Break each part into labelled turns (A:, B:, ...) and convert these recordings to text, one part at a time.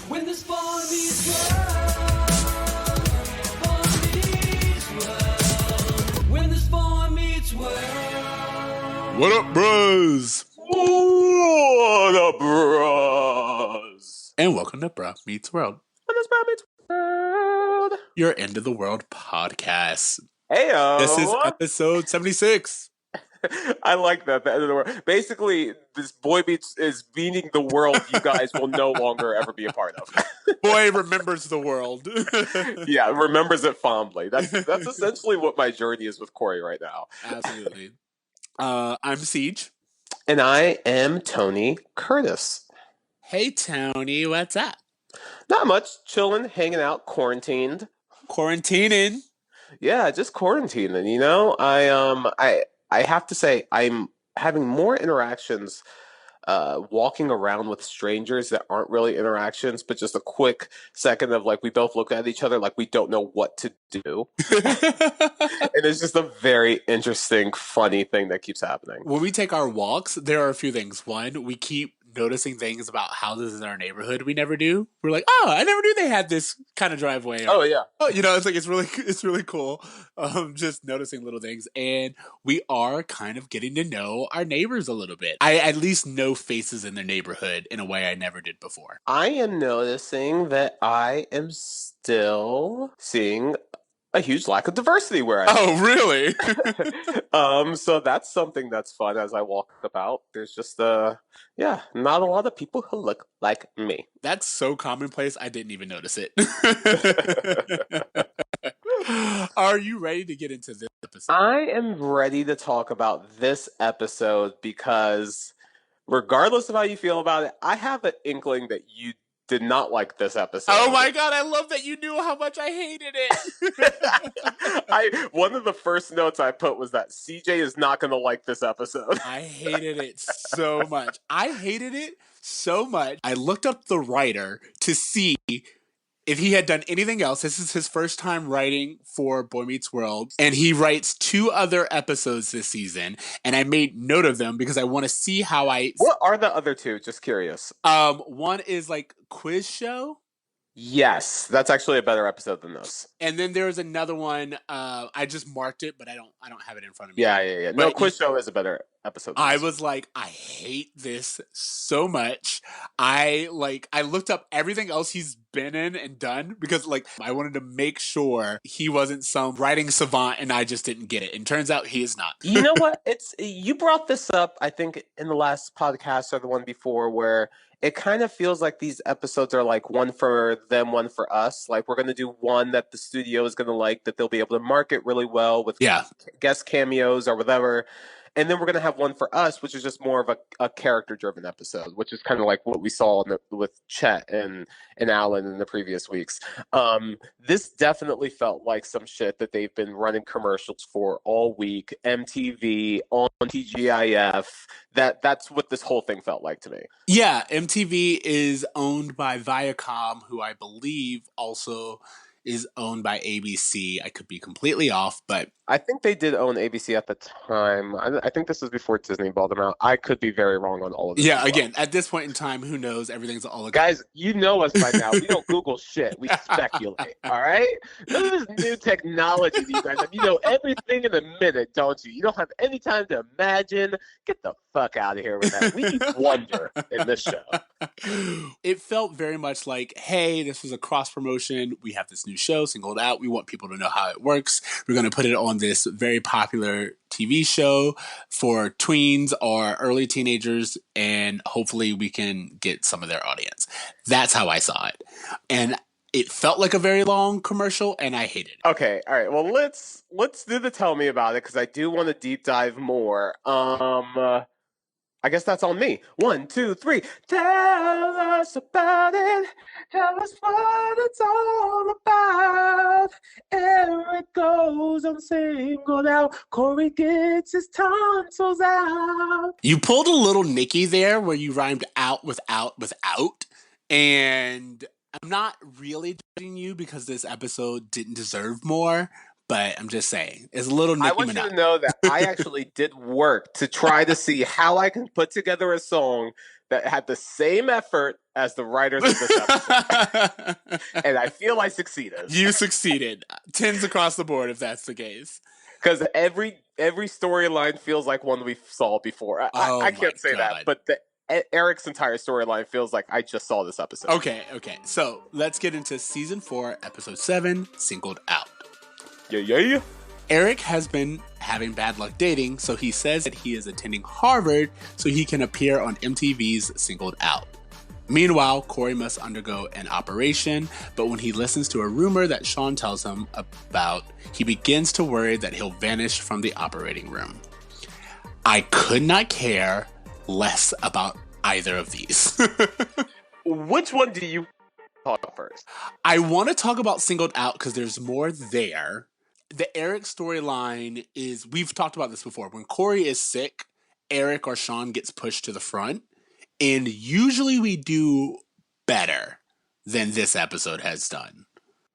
A: When this boy meets world, boy meets world. When this boy meets world.
B: What up, bros?
C: What up, bros?
B: And welcome to Bruh Meets World,
C: What is Bro Meets World?
B: your end of the world podcast.
C: Heyo.
B: This is episode 76.
C: I like that. The end of the world. Basically, this Boy Meets is meaning the world you guys will no longer ever be a part of.
B: Boy remembers the world.
C: Yeah, remembers it fondly. That's essentially what my journey is with Corey right now.
B: Absolutely. I'm Siege.
C: And I am Tony Curtis.
B: Hey, Tony, what's up?
C: Not much. Chilling, hanging out, quarantined.
B: Quarantining.
C: Yeah, just quarantining. You know, I have to say I'm having more interactions walking around with strangers that aren't really interactions, but just a quick second of like we both look at each other like we don't know what to do. And it's just a very interesting, funny thing that keeps happening.
B: When we take our walks, there are a few things. One, we keep noticing things about houses in our neighborhood we never do. We're like, oh, I never knew they had this kind of driveway.
C: Oh yeah.
B: Oh, you know, it's like it's really cool. Just noticing little things, and we are kind of getting to know our neighbors a little bit. I at least know faces in their neighborhood in a way I never did before.
C: I am noticing that I am still seeing a huge lack of diversity where I
B: Oh, really?
C: so that's something that's fun as I walk about. There's just not a lot of people who look like me.
B: That's so commonplace. I didn't even notice it. Are you ready to get into this episode?
C: I am ready to talk about this episode because regardless of how you feel about it, I have an inkling that you did not like this episode.
B: Oh my god, I love that you knew how much I hated it.
C: One of the first notes I put was that CJ is not going to like this episode.
B: I hated it so much. I hated it so much. I looked up the writer to see if he had done anything else. This is his first time writing for Boy Meets World, and he writes 2 other episodes this season, and I made note of them because I want to see how
C: What are the other 2? Just curious.
B: One is like quiz show.
C: Yes, that's actually a better episode than this.
B: And then there was another one. I just marked it, but I don't have it in front of me.
C: Yeah. No, quiz show is a better episode.
B: I was like, I hate this so much. I looked up everything else he's been in and done because like I wanted to make sure he wasn't some writing savant and I just didn't get it. And turns out he is not.
C: You know what? You brought this up, I think, in the last podcast or the one before, where it kind of feels like these episodes are like one for them, one for us. Like we're going to do one that the studio is going to like, that they'll be able to market really well with guest cameos or whatever. And then we're going to have one for us, which is just more of a character-driven episode, which is kind of like what we saw with Chet and Alan in the previous weeks. This definitely felt like some shit that they've been running commercials for all week. MTV, on TGIF. That's what this whole thing felt like to me.
B: Yeah, MTV is owned by Viacom, who I believe also is owned by ABC. I could be completely off, but
C: I think they did own ABC at the time. I think this was before Disney bought them out. I could be very wrong on all of this.
B: Yeah, again, at this point in time, who knows? Everything's all
C: guys, you know us by now. We don't Google shit. We speculate. All right? None of this new technology that you guys have. You know everything in a minute, don't you? You don't have any time to imagine. Get the fuck out of here with that. We need wonder in this show.
B: It felt very much like, hey, this was a cross promotion. We have this new show singled out. We want people to know how it works. We're going to put it on this very popular TV show for tweens or early teenagers, and hopefully we can get some of their audience. That's how I saw it. And it felt like a very long commercial, and I hated it.
C: Okay, all right. Well, let's do the tell me about it, because I do want to deep dive more. I guess that's on me. 1, 2, 3. Tell us about it. Tell us what it's all about. Eric goes on singled out. Corey gets his tonsils out.
B: You pulled a little Nicky there where you rhymed out without. And I'm not really judging you because this episode didn't deserve more. But I'm just saying, it's a little Nicki Minaj.
C: I want you to know that I actually did work to try to see how I can put together a song that had the same effort as the writers of this episode. And I feel I succeeded.
B: You succeeded. 10s across the board if that's the case.
C: Because every storyline feels like one we saw before. I can't say
B: God.
C: that, but Eric's entire storyline feels like I just saw this episode.
B: Okay. So let's get into season 4, episode 7, Singled Out.
C: Yeah.
B: Eric has been having bad luck dating, so he says that he is attending Harvard so he can appear on MTV's Singled Out. Meanwhile, Corey must undergo an operation, but when he listens to a rumor that Sean tells him about, he begins to worry that he'll vanish from the operating room. I could not care less about either of these.
C: Which one do you talk about first?
B: I want to talk about Singled Out because there's more there. The Eric storyline is, we've talked about this before. When Corey is sick, Eric or Sean gets pushed to the front. And usually we do better than this episode has done.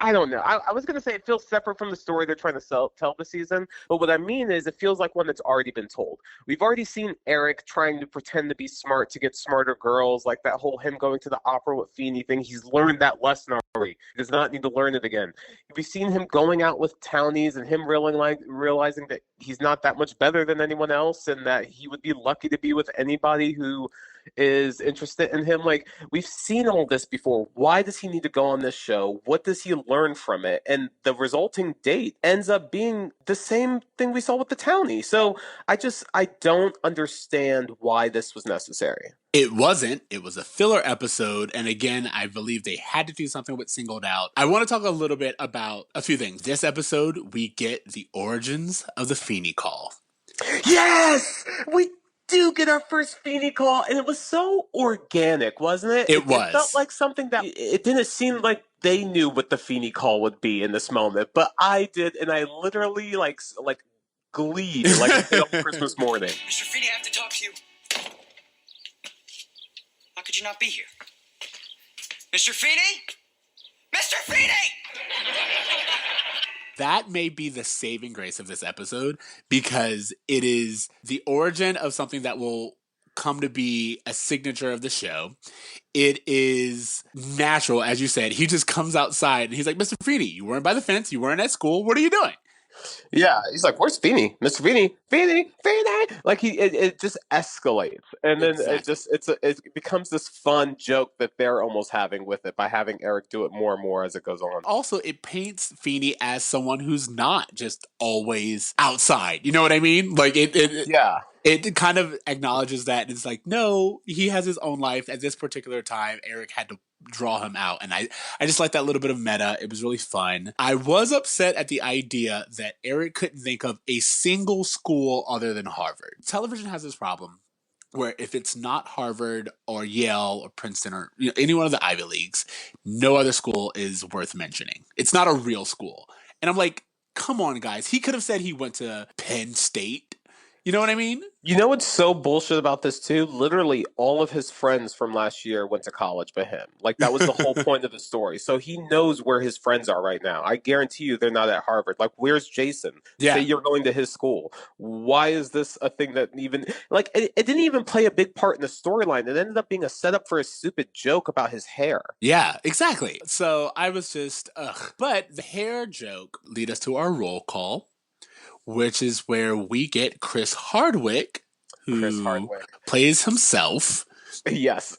C: I don't know. I was going to say it feels separate from the story they're trying to tell this season. But what I mean is it feels like one that's already been told. We've already seen Eric trying to pretend to be smart to get smarter girls, like that whole him going to the opera with Feeney thing. He's learned that lesson already. He does not need to learn it again. We've seen him going out with townies and him realizing that he's not that much better than anyone else and that he would be lucky to be with anybody who is interested in him. Like, we've seen all this before. Why does he need to go on this show? What does he learn from it? And the resulting date ends up being the same thing we saw with the townie. So I don't understand why this was necessary.
B: It wasn't. It was a filler episode. And again, I believe they had to do something with Singled Out. I want to talk a little bit about a few things. This episode, we get the origins of the Feeney call.
C: Yes! We do get our first Feeney call, and it was so organic, wasn't it?
B: It was.
C: It felt like something that it didn't seem like they knew what the Feeney call would be in this moment, but I did, and I literally like gleed like a kid on Christmas morning.
D: Mr. Feeney, I have to talk to you. How could you not be here? Mr. Feeney? Mr. Feeney!
B: That may be the saving grace of this episode because it is the origin of something that will come to be a signature of the show. It is natural, as you said. He just comes outside and he's like, Mr. Feeney, you weren't by the fence. You weren't at school. What are you doing?
C: Yeah, he's like, "Where's Feeney, Mr. Feeney, Feeney?" Like it just escalates, and then it becomes this fun joke that they're almost having with it by having Eric do it more and more as it goes on.
B: Also, it paints Feeney as someone who's not just always outside. You know what I mean? Like it kind of acknowledges that. It's like, no, he has his own life. At this particular time, Eric had to draw him out. And I just like that little bit of meta. It was really fun. I was upset at the idea that Eric couldn't think of a single school other than Harvard. Television has this problem where if it's not Harvard or Yale or Princeton or any one of the Ivy Leagues, no other school is worth mentioning. It's not a real school. And I'm like, come on, guys. He could have said he went to Penn State. You know what I mean?
C: You know what's so bullshit about this too? Literally all of his friends from last year went to college but him. Like, that was the whole point of the story. So he knows where his friends are right now. I guarantee you they're not at Harvard. Like, where's Jason?
B: Yeah.
C: Say you're going to his school. Why is this a thing that even... Like, it didn't even play a big part in the storyline. It ended up being a setup for a stupid joke about his hair.
B: Yeah, exactly. So I was just, ugh. But the hair joke lead us to our roll call, which is where we get Chris Hardwick, who plays himself.
C: Yes.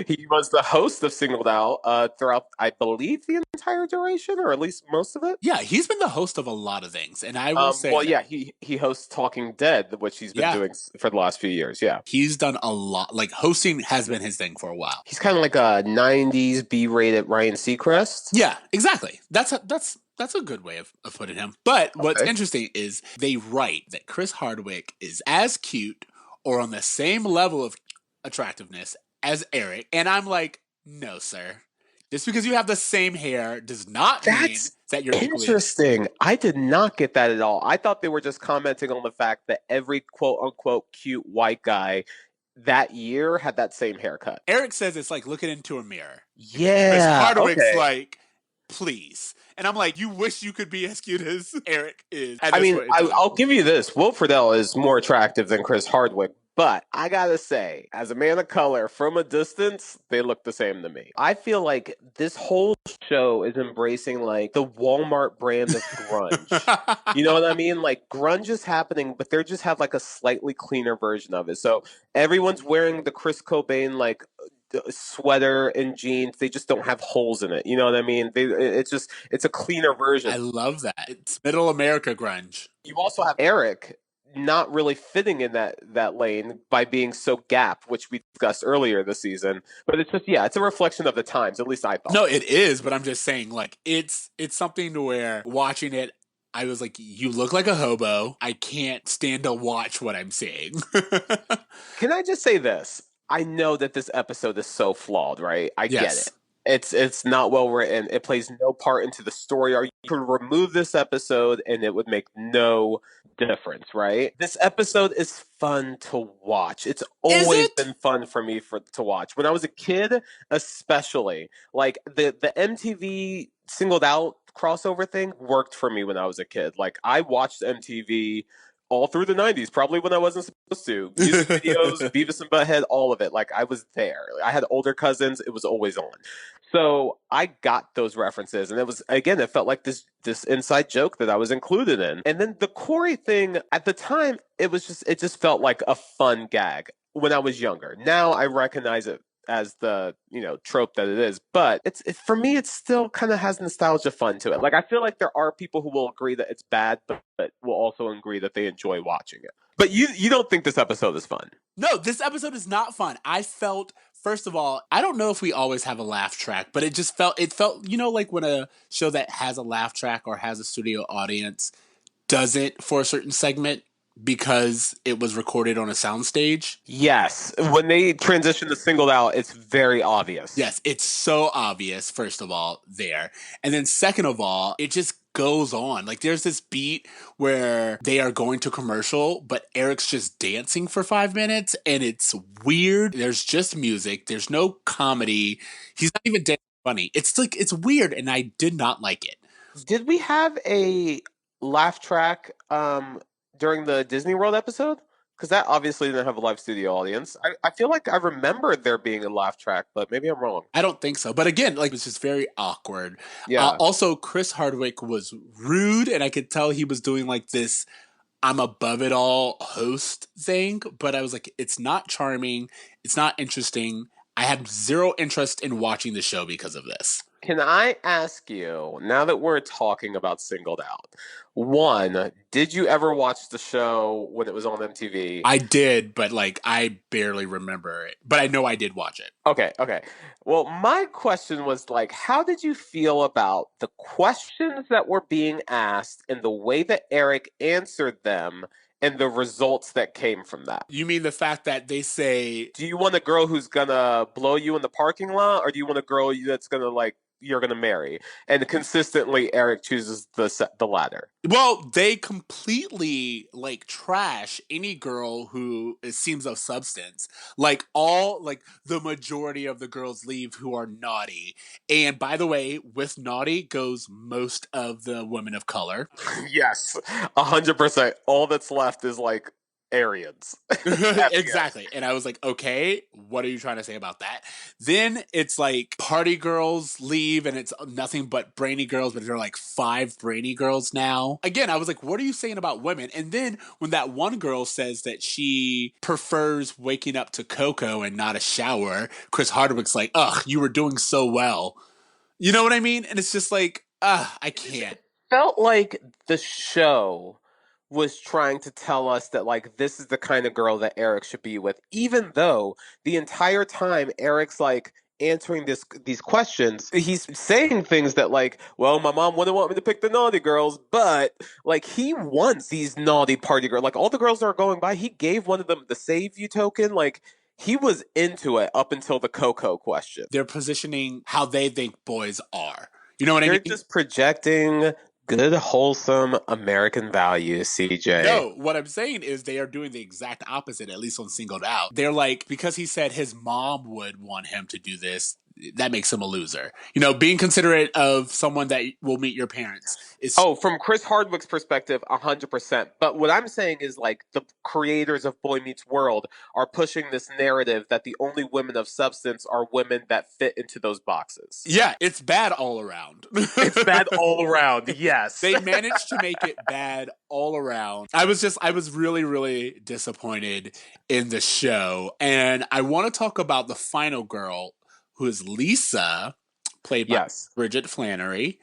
C: He was the host of Singled Out throughout, I believe, the entire duration, or at least most of it.
B: Yeah, he's been the host of a lot of things. And I will say
C: he hosts Talking Dead, which he's been doing for the last few years, yeah.
B: He's done a lot. Like, hosting has been his thing for a while.
C: He's kind of like a 90s B-rated Ryan Seacrest.
B: Yeah, exactly. That's a good way of putting him. But what's interesting is they write that Chris Hardwick is as cute or on the same level of attractiveness as Eric. And I'm like, no, sir. Just because you have the same hair does not mean that you're
C: interesting. I did not get that at all. I thought they were just commenting on the fact that every quote-unquote cute white guy that year had that same haircut.
B: Eric says it's like looking into a mirror.
C: Yeah.
B: Chris Hardwick's like, please. And I'm like, you wish you could be as cute as Eric is.
C: I mean, I'll give you this. Will Friedle is more attractive than Chris Hardwick, But I gotta say, as a man of color, from a distance, they look the same to me. I feel like this whole show is embracing like the Walmart brand of grunge. You know what I mean? Like grunge is happening, but they just have like a slightly cleaner version of it. So everyone's wearing the Chris Cobain like sweater and jeans. They just don't have holes in it. You know what I mean? It's a cleaner version.
B: I love that. It's middle America grunge.
C: You also have Eric not really fitting in that lane by being so Gap, which we discussed earlier this season. But it's just it's a reflection of the times. At least I thought.
B: No, it is, but I'm just saying, like, it's something to where watching it, I was like, you look like a hobo. I can't stand to watch what I'm seeing.
C: Can I just say this? I know that this episode is so flawed, right? I get
B: Yes.
C: it. It's not well written. It plays no part into the story. Or you could remove this episode and it would make no difference, right? This episode is fun to watch. It's always
B: it?
C: been fun for me to watch. When I was a kid, especially, like the MTV singled out crossover thing worked for me when I was a kid. Like I watched MTV all through the 90s, probably when I wasn't supposed to. Music videos, Beavis and Butthead, all of it. Like I was there. I had older cousins. It was always on. So I got those references, and it was again, it felt like this inside joke that I was included in. And then the Corey thing at the time, it just felt like a fun gag when I was younger. Now I recognize it as the trope that it is, but for me it still kind of has nostalgia fun to it. Like I feel like there are people who will agree that it's bad, but will also agree that they enjoy watching it. But you don't think this episode is fun?
B: No, this episode is not fun. I felt, first of all, I don't know if we always have a laugh track, but it felt, like when a show that has a laugh track or has a studio audience doesn't for a certain segment because it was recorded on a soundstage.
C: Yes, when they transition to singled out, it's very obvious.
B: Yes, it's so obvious, first of all, there. And then second of all, it just goes on. Like there's this beat where they are going to commercial, but Eric's just dancing for 5 minutes and it's weird. There's just music. There's no comedy. He's not even dancing funny. It's like, it's weird and I did not like it.
C: Did we have a laugh track during the Disney World episode? Because that obviously didn't have a live studio audience. I feel like I remember there being a laugh track, but maybe I'm wrong.
B: I don't think so. But again, like it's just very awkward.
C: Yeah.
B: Also, Chris Hardwick was rude, and I could tell he was doing like this I'm above it all host thing. But I was like, it's not charming. It's not interesting. I have zero interest in watching the show because of this.
C: Can I ask you, now that we're talking about Singled Out, one, did you ever watch the show when it was on MTV?
B: I did, but like I barely remember it. But I know I did watch it.
C: Okay. Well, my question was like, how did you feel about the questions that were being asked and the way that Eric answered them and the results that came from that?
B: You mean the fact that they say,
C: Do you want a girl who's gonna blow you in the parking lot, or do you want a girl that's gonna you're gonna marry? And consistently, Eric chooses the latter.
B: well, they completely like trash any girl who seems of substance. Like the majority of the girls leave who are naughty. And by the way, with naughty goes most of the women of color.
C: Yes, 100%. All that's left is like Aryans.
B: Exactly. And I was like, okay, what are you trying to say about that? Then it's like party girls leave and it's nothing but brainy girls, but there are like 5 brainy girls now. Again, I was like, what are you saying about women? And then when that one girl says that she prefers waking up to cocoa and not a shower, Chris Hardwick's like, ugh, you were doing so well. You know what I mean? And it's just like, I can't.
C: Felt like the show was trying to tell us that like this is the kind of girl that Eric should be with, even though the entire time Eric's like answering these questions, he's saying things that like, well, my mom wouldn't want me to pick the naughty girls, but like he wants these naughty party girls. Like all the girls that are going by, he gave one of them the save you token. Like he was into it up until the Coco question.
B: They're positioning how they think boys are. You know what I
C: They're
B: mean?
C: just projecting good, wholesome American values, CJ.
B: No, what I'm saying is they are doing the exact opposite, at least on Singled Out. They're like, because he said his mom would want him to do this, that makes him a loser. Being considerate of someone that will meet your parents is.
C: Oh, from Chris Hardwick's perspective, 100%. But what I'm saying is, like, the creators of Boy Meets World are pushing this narrative that the only women of substance are women that fit into those boxes.
B: Yeah, it's bad all around.
C: It's bad all around, yes.
B: They managed to make it bad all around. I was really, really disappointed in the show. And I want to talk about the final girl, who is Lisa, played by
C: Yes.
B: Bridget Flannery.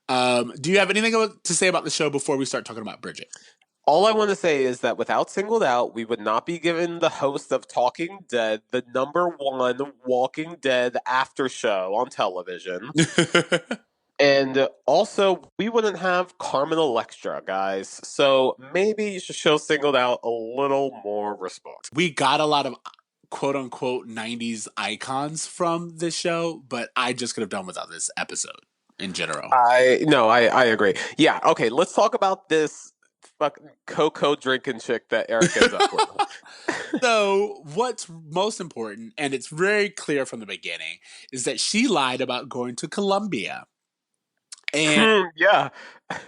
B: Do you have anything to say about the show before we start talking about Bridget?
C: All I want to say is that without Singled Out, we would not be given the host of Talking Dead, the #1 Walking Dead after show on television. And also, we wouldn't have Carmen Electra, guys. So maybe you should show Singled Out a little more respect.
B: We got a lot of quote unquote 90s icons from this show, but I just could have done without this episode in general.
C: I agree. Yeah, okay, let's talk about this fucking cocoa drinking chick that Eric ends up with.
B: So, what's most important, and it's very clear from the beginning, is that she lied about going to Columbia. And
C: yeah.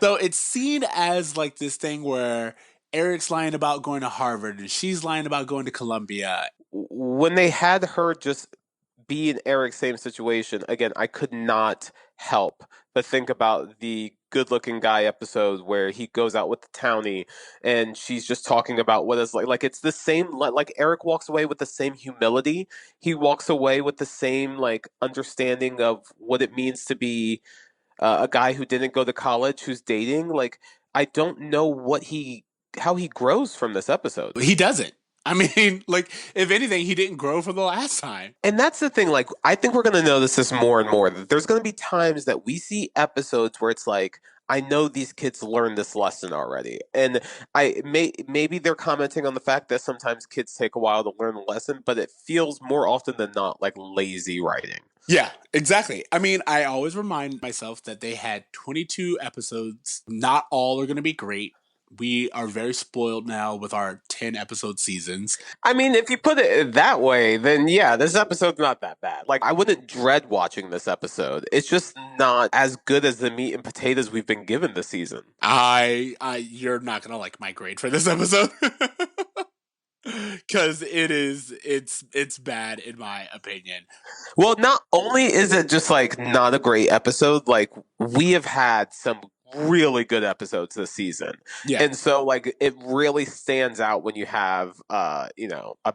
B: so it's seen as like this thing where Eric's lying about going to Harvard and she's lying about going to Columbia.
C: When they had her just be in Eric's same situation, again, I could not help but think about the good looking guy episode where he goes out with the townie and she's just talking about what is like it's the same, like Eric walks away with the same humility. He walks away with the same like understanding of what it means to be a guy who didn't go to college, who's dating. Like, I don't know how he grows from this episode.
B: He doesn't. I mean, like, if anything, he didn't grow from the last time.
C: And that's the thing, like, I think we're going to notice this more and more. There's going to be times that we see episodes where it's like, I know these kids learned this lesson already. And maybe they're commenting on the fact that sometimes kids take a while to learn the lesson, but it feels more often than not like lazy writing.
B: Yeah, exactly. I mean, I always remind myself that they had 22 episodes. Not all are going to be great. We are very spoiled now with our 10 episode seasons.
C: I mean, if you put it that way, then yeah, this episode's not that bad. Like, I wouldn't dread watching this episode. It's just not as good as the meat and potatoes we've been given this season.
B: You're not going to like my grade for this episode. Because it's bad in my opinion.
C: Well, not only is it just like not a great episode, like we have had some really good episodes this season.
B: Yeah.
C: And so like it really stands out when you have a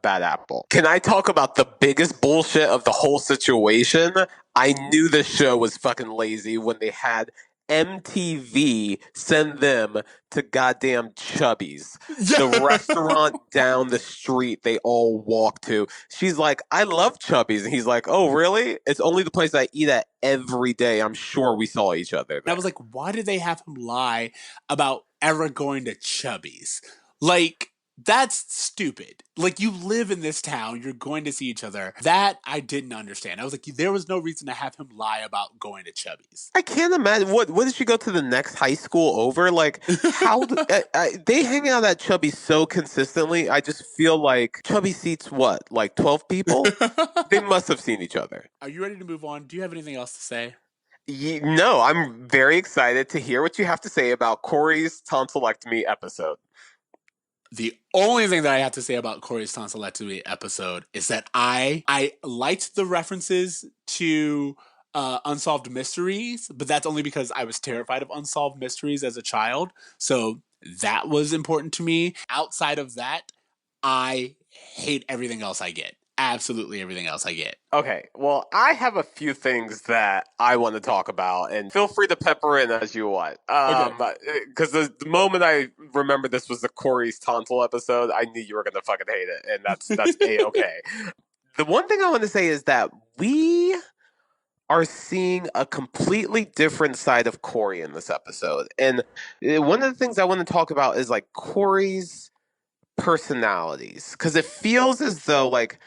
C: bad apple. Can I talk about the biggest bullshit of the whole situation? I knew the show was fucking lazy when they had MTV send them to goddamn Chubby's, the restaurant down the street they all walk to. She's like, I love Chubby's. And he's like, oh, really? It's only the place I eat at every day. I'm sure we saw each other there.
B: And I was like, why did they have him lie about ever going to Chubby's? Like, that's stupid. Like, you live in this town, you're going to see each other. That I didn't understand. I was like, there was no reason to have him lie about going to Chubby's.
C: I can't imagine. What did she go to the next high school over? Like, how they hang out at Chubby's so consistently. I just feel like Chubby seats what, like 12 people? They must have seen each other.
B: Are you ready to move on? Do you have anything else to say?
C: No, I'm very excited to hear what you have to say about Corey's tonsillectomy episode.
B: The only thing that I have to say about Corey's tonsillectomy episode is that I liked the references to unsolved mysteries, but that's only because I was terrified of unsolved mysteries as a child. So that was important to me. Outside of that, I hate everything else I get. Absolutely everything else I get.
C: Okay, well, I have a few things that I want to talk about, and feel free to pepper in as you want. Because the moment I remember this was the Corey's tonsil episode, I knew you were going to fucking hate it, and that's A-okay. The one thing I want to say is that we are seeing a completely different side of Corey in this episode. And one of the things I want to talk about is, like, Corey's personalities. Because it feels as though, like,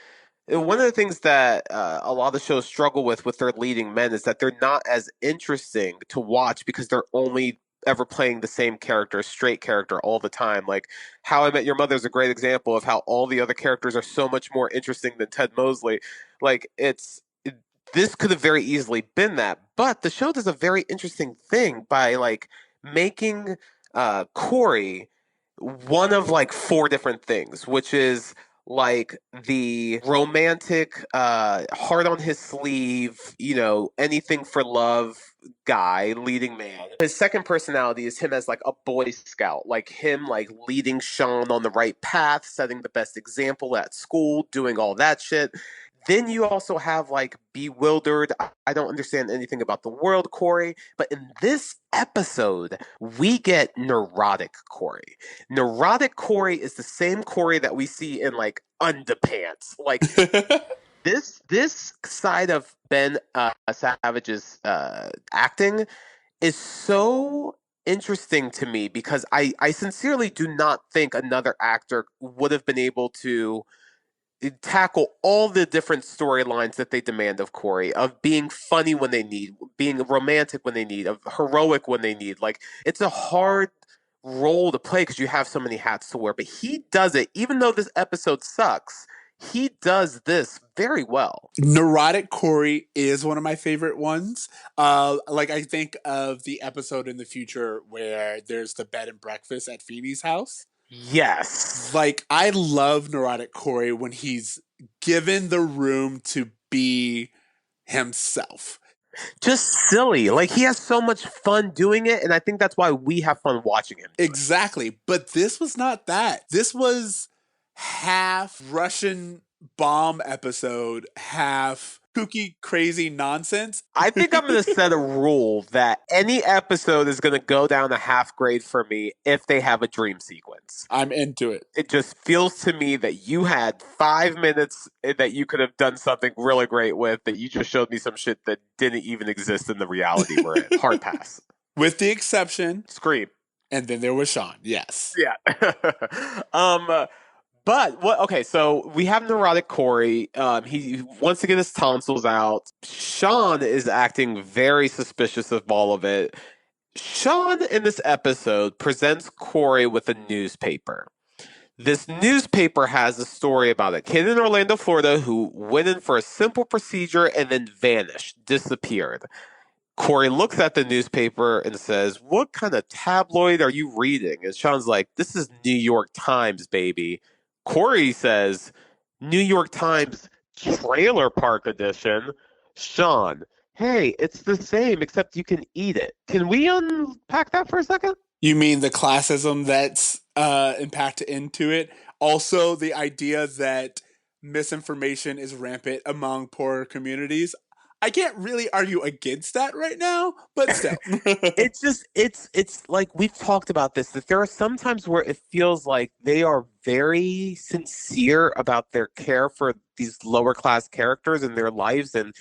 C: one of the things that a lot of shows struggle with their leading men is that they're not as interesting to watch because they're only ever playing the same character, straight character all the time. Like How I Met Your Mother is a great example of how all the other characters are so much more interesting than Ted Mosley. Like this could have very easily been that. But the show does a very interesting thing by like making Corey one of like four different things, which is like the romantic, heart on his sleeve, anything for love guy, leading man. His second personality is him as like a Boy Scout, like him like leading Sean on the right path, setting the best example at school, doing all that shit. Then you also have like bewildered, I don't understand anything about the world, Corey. But in this episode, we get neurotic Corey. Neurotic Corey is the same Corey that we see in like Underpants. Like this side of Ben Savage's acting is so interesting to me because I sincerely do not think another actor would have been able to tackle all the different storylines that they demand of Corey, of being funny when they need, being romantic when they need, of heroic when they need. Like, it's a hard role to play because you have so many hats to wear, but he does it. Even though this episode sucks, he does this very well.
B: Neurotic Corey is one of my favorite ones. Like I think of the episode in the future where there's the bed and breakfast at Feeney's house.
C: Yes.
B: Like I love Neurotic Corey when he's given the room to be himself.
C: Just silly. Like, he has so much fun doing it, and I think that's why we have fun watching him.
B: Exactly. But this was not that. This was half Russian bomb episode, half kooky, crazy nonsense.
C: I think I'm going to set a rule that any episode is going to go down a half grade for me if they have a dream sequence.
B: I'm into it.
C: It just feels to me that you had 5 minutes that you could have done something really great with, that you just showed me some shit that didn't even exist in the reality we're in. Hard pass.
B: With the exception,
C: Scream.
B: and then there was Sean. Yes.
C: Yeah. But what? Okay, so we have neurotic Corey. He wants to get his tonsils out. Sean is acting very suspicious of all of it. Sean in this episode presents Corey with a newspaper. This newspaper has a story about a kid in Orlando, Florida, who went in for a simple procedure and then vanished, disappeared. Corey looks at the newspaper and says, "What kind of tabloid are you reading?" And Sean's like, "This is New York Times, baby." Corey says, "New York Times Trailer Park Edition." Sean, "Hey, it's the same except you can eat it." Can we unpack that for a second?
B: You mean the classism that's impacted into it? Also, the idea that misinformation is rampant among poorer communities. I can't really argue against that right now, but still.
C: It's just it's like we've talked about this, that there are some times where it feels like they are very sincere about their care for these lower class characters in their lives, and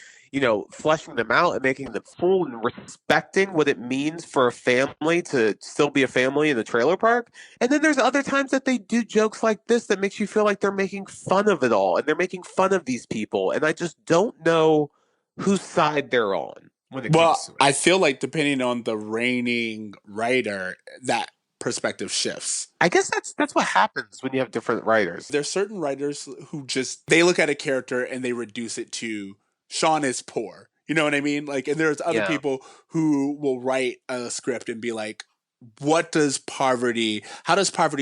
C: fleshing them out and making them full and respecting what it means for a family to still be a family in the trailer park. And then there's other times that they do jokes like this that makes you feel like they're making fun of it all and they're making fun of these people, and I just don't know whose side they're on when it
B: Well,
C: comes to it.
B: I feel like depending on the reigning writer, that perspective shifts.
C: I guess that's what happens when you have different writers.
B: There's certain writers who just they look at a character and they reduce it to Sean is poor. You know what I mean? Like, and there's other
C: Yeah.
B: people who will write a script and be like, how does poverty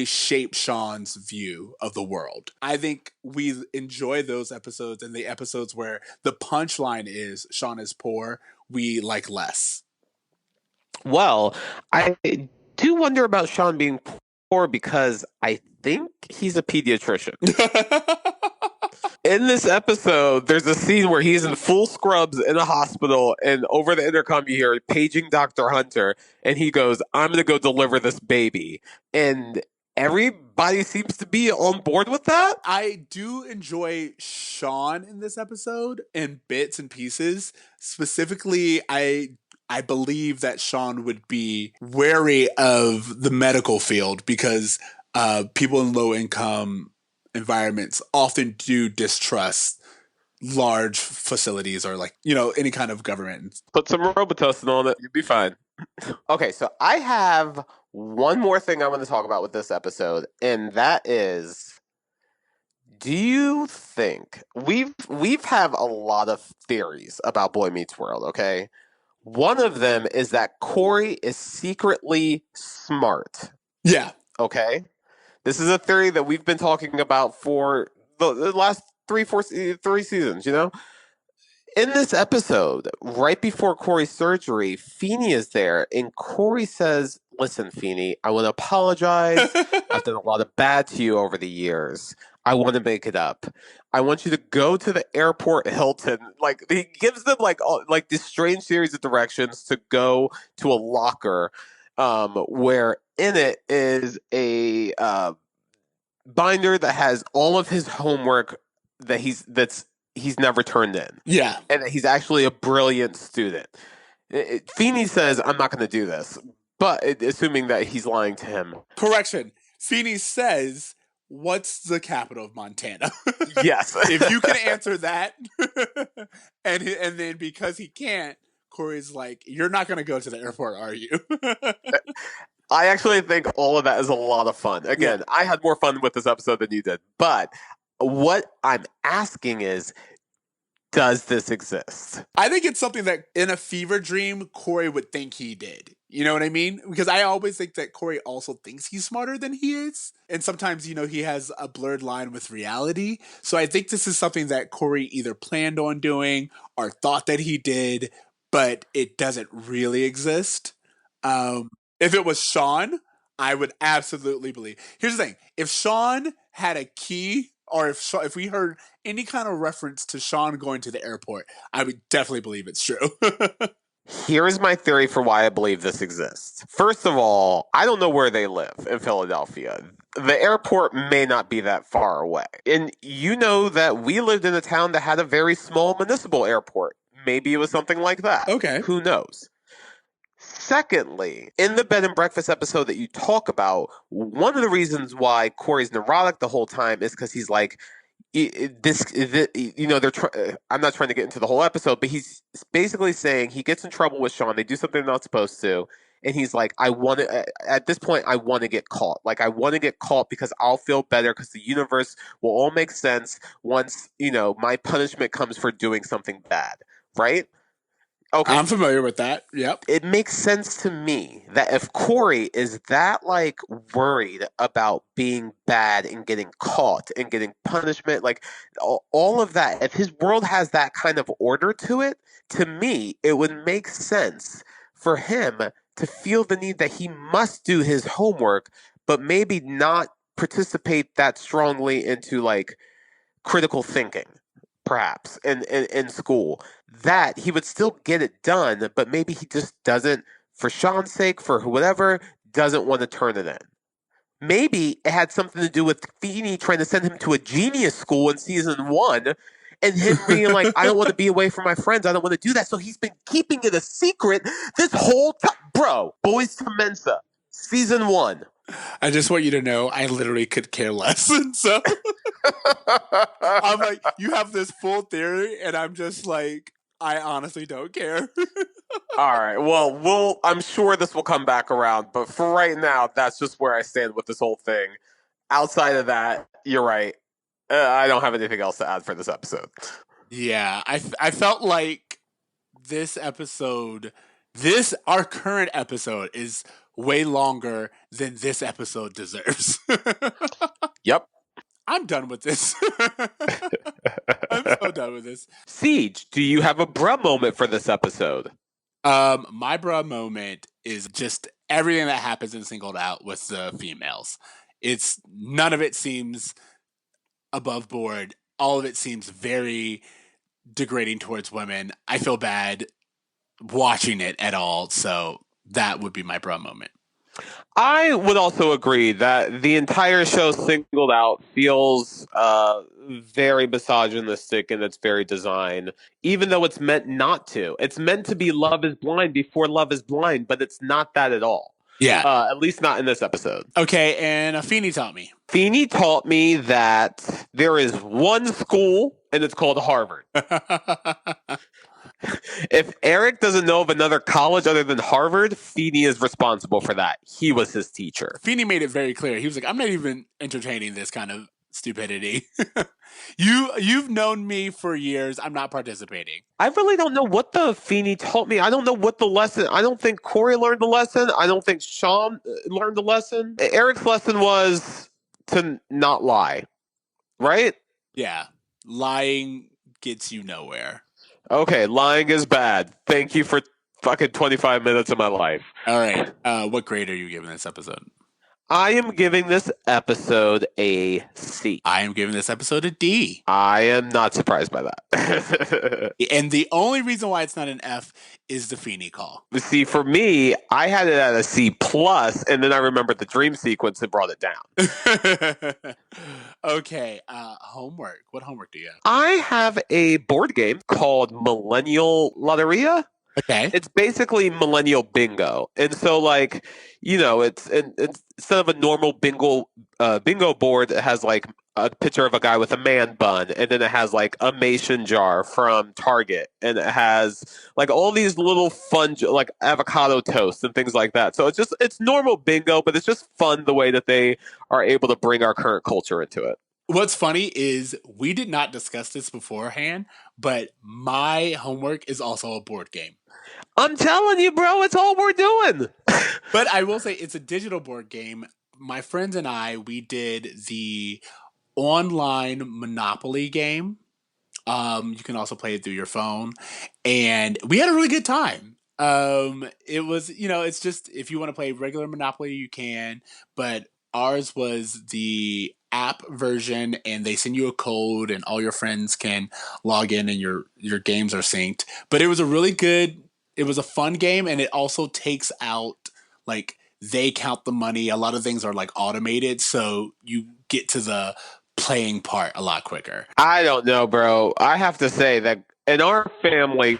B: shape Sean's view of the world? I think we enjoy those episodes, and the episodes where the punchline is Sean is poor, we like less.
C: Well, I do wonder about Sean being poor because I think he's a pediatrician. In this episode, there's a scene where he's in full scrubs in a hospital, and over the intercom you hear paging Dr. Hunter, and he goes, "I'm going to go deliver this baby." And everybody seems to be on board with that.
B: I do enjoy Sean in this episode in bits and pieces. Specifically, I believe that Sean would be wary of the medical field because people in low income environments often do distrust large facilities or any kind of government.
C: Put some Robitussin on it, you'll be fine. Okay, so I have one more thing I want to talk about with this episode, and that is, Do you think we've have a lot of theories about Boy Meets World, okay? One of them is that Corey is secretly smart,
B: Yeah.
C: okay? This is a theory that we've been talking about for the last 3 seasons, you know? In this episode, right before Corey's surgery, Feeney is there, and Corey says, "Listen, Feeney, I want to apologize. I've done a lot of bad to you over the years. I want to make it up. I want you to go to the airport Hilton." Like he gives them like this strange series of directions to go to a locker, where in it is a binder that has all of his homework that's he's never turned in,
B: Yeah.
C: and that he's actually a brilliant student. Feeney says, "I'm not going to do this," but assuming that he's lying to him.
B: Correction. Feeney says, "What's the capital of Montana?"
C: Yes.
B: If you can answer that, and then because he can't, Corey's like, "You're not going to go to the airport, are you?"
C: I actually think all of that is a lot of fun. Again, I had more fun with this episode than you did. But what I'm asking is, does this exist?
B: I think it's something that in a fever dream, Corey would think he did. You know what I mean? Because I always think that Corey also thinks he's smarter than he is. And sometimes, he has a blurred line with reality. So I think this is something that Corey either planned on doing or thought that he did, but it doesn't really exist. If it was Sean, I would absolutely believe. Here's the thing: if Sean had a key, or if we heard any kind of reference to Sean going to the airport, I would definitely believe it's true.
C: Here's my theory for why I believe this exists. First of all, I don't know where they live in Philadelphia. The airport may not be that far away. And you know that we lived in a town that had a very small municipal airport. Maybe it was something like that.
B: Okay.
C: Who knows? Secondly, in the bed and breakfast episode that you talk about, one of the reasons why Corey's neurotic the whole time is because he's like, I'm not trying to get into the whole episode, but he's basically saying he gets in trouble with Sean. They do something they're not supposed to. And he's like, at this point, I want to get caught. Like, I want to get caught because I'll feel better because the universe will all make sense once, my punishment comes for doing something bad. Right? Okay.
B: I'm familiar with that. Yep.
C: It makes sense to me that if Corey is that worried about being bad and getting caught and getting punishment, like all of that, if his world has that kind of order to it, to me, it would make sense for him to feel the need that he must do his homework, but maybe not participate that strongly into critical thinking, perhaps in school, that he would still get it done, but maybe he just doesn't, for Sean's sake, for whatever, doesn't want to turn it in. Maybe it had something to do with Feeney trying to send him to a genius school in season 1, and him being like, "I don't want to be away from my friends, I don't want to do that," so he's been keeping it a secret this whole time. Bro, Boys to Mensa, season 1.
B: I just want you to know I literally could care less. So I'm like, you have this full theory, and I'm just like, I honestly don't care.
C: All right. Well, I'm sure this will come back around, but for right now, that's just where I stand with this whole thing. Outside of that, you're right. I don't have anything else to add for this episode.
B: Yeah, I felt like this episode, our current episode, is way longer than this episode deserves.
C: Yep.
B: I'm done with this. I'm so done with this.
C: Siege, do you have a bruh moment for this episode?
B: My bruh moment is just everything that happens in Singled Out with the females. It's none of it seems above board. All of it seems very degrading towards women. I feel bad watching it at all, so that would be my bruh moment.
C: I would also agree that the entire show Singled Out feels very misogynistic in its very design, even though it's meant not to. It's meant to be Love is Blind before Love is Blind, but it's not that at all.
B: Yeah.
C: At least not in this episode.
B: Okay, and Feeney taught me.
C: Feeney taught me that there is one school, and it's called Harvard. If Eric doesn't know of another college other than Harvard, Feeney is responsible for that. He was his teacher.
B: Feeney made it very clear. He was like, I'm not even entertaining this kind of stupidity. You've known me for years. I'm not participating.
C: I really don't know what the Feeney taught me. I don't know what the lesson. I don't think Corey learned the lesson. I don't think Sean learned the lesson. Eric's lesson was to not lie, right?
B: Yeah, lying gets you nowhere.
C: Okay, lying is bad. Thank you for fucking 25 minutes of my life.
B: All right. What grade are you giving this episode?
C: I am giving this episode a C.
B: I am giving this episode a D.
C: I am not surprised by that.
B: And the only reason why it's not an F is the Feeney call.
C: See, for me, I had it at a C plus, and then I remembered the dream sequence and brought it down.
B: Okay. Homework. What homework do you have?
C: I have a board game called Millennial Lotteria.
B: Okay.
C: It's basically millennial bingo, and so like, you know, it's instead of a normal bingo board, it has like a picture of a guy with a man bun, and then it has like a mason jar from Target, and it has like all these little fun like avocado toast and things like that. So it's normal bingo, but it's just fun the way that they are able to bring our current culture into it.
B: What's funny is we did not discuss this beforehand, but my homework is also a board game.
C: I'm telling you, bro, it's all we're doing.
B: But I will say it's a digital board game. My friends and I, we did the online Monopoly game. You can also play it through your phone. And we had a really good time. It was, it's just if you want to play regular Monopoly, you can. But ours was the app version, and they send you a code, and all your friends can log in, and your games are synced. But it was it was a fun game, and it also takes out, like, they count the money. A lot of things are, like, automated, so you get to the playing part a lot quicker.
C: I don't know, bro. I have to say that in our family,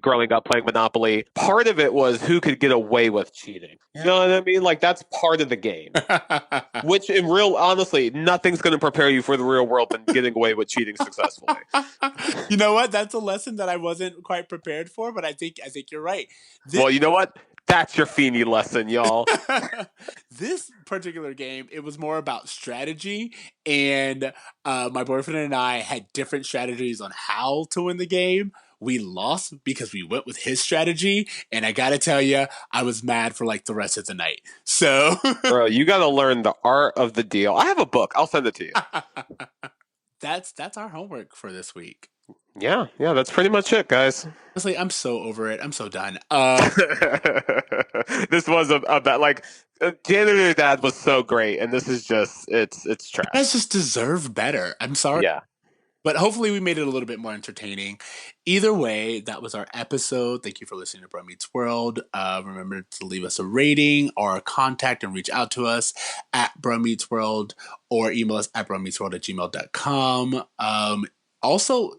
C: growing up playing Monopoly, part of it was who could get away with cheating. You know what I mean? Like, that's part of the game. Which, honestly, nothing's going to prepare you for the real world than getting away with cheating successfully.
B: You know what? That's a lesson that I wasn't quite prepared for, but I think you're right.
C: Well, you know what? That's your Feeney lesson, y'all.
B: This particular game, it was more about strategy, and my boyfriend and I had different strategies on how to win the game. We lost because we went with his strategy, and I gotta tell you, I was mad for like the rest of the night. So,
C: bro, you gotta learn the art of the deal. I have a book. I'll send it to you.
B: That's our homework for this week.
C: Yeah, that's pretty much it, guys.
B: Honestly, I'm so over it. I'm so done.
C: This was about like Janitor Dad was so great, and this is just it's trash.
B: You guys just deserve better. I'm sorry.
C: Yeah.
B: But hopefully we made it a little bit more entertaining. Either way, that was our episode. Thank you for listening to Bro Meets World. Remember to leave us a rating or a contact and reach out to us at Bro Meets World, or email us at bromeetsworld@gmail.com. Also,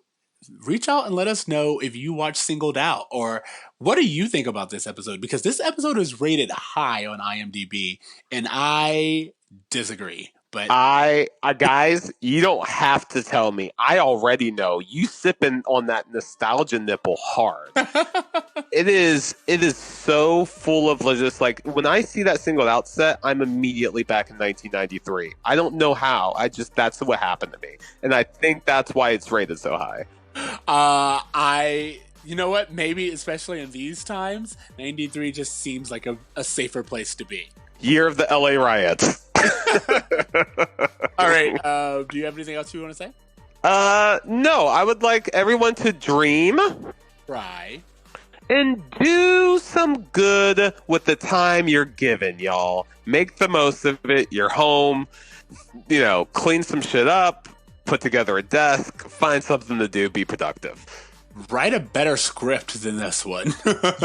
B: reach out and let us know if you watch Singled Out, or what do you think about this episode? Because this episode is rated high on IMDb, and I disagree. But
C: guys, you don't have to tell me. I already know. You sipping on that nostalgia nipple hard. It is so full of just like, when I see that Singled Out set, I'm immediately back in 1993. I don't know how. That's what happened to me. And I think that's why it's rated so high.
B: You know what? Maybe, especially in these times, 93 just seems like a safer place to be.
C: Year of the LA riots.
B: All right. Do you have anything else you want to say?
C: No. I would like everyone to dream.
B: Try.
C: And do some good with the time you're given, y'all. Make the most of it. You're home. Clean some shit up. Put together a desk. Find something to do. Be productive.
B: Write a better script than this one.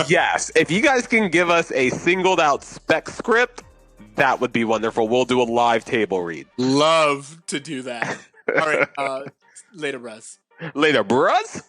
C: Yes. If you guys can give us a Singled Out spec script, that would be wonderful. We'll do a live table read.
B: Love to do that. All right. Later, Russ.
C: Later, bruhs.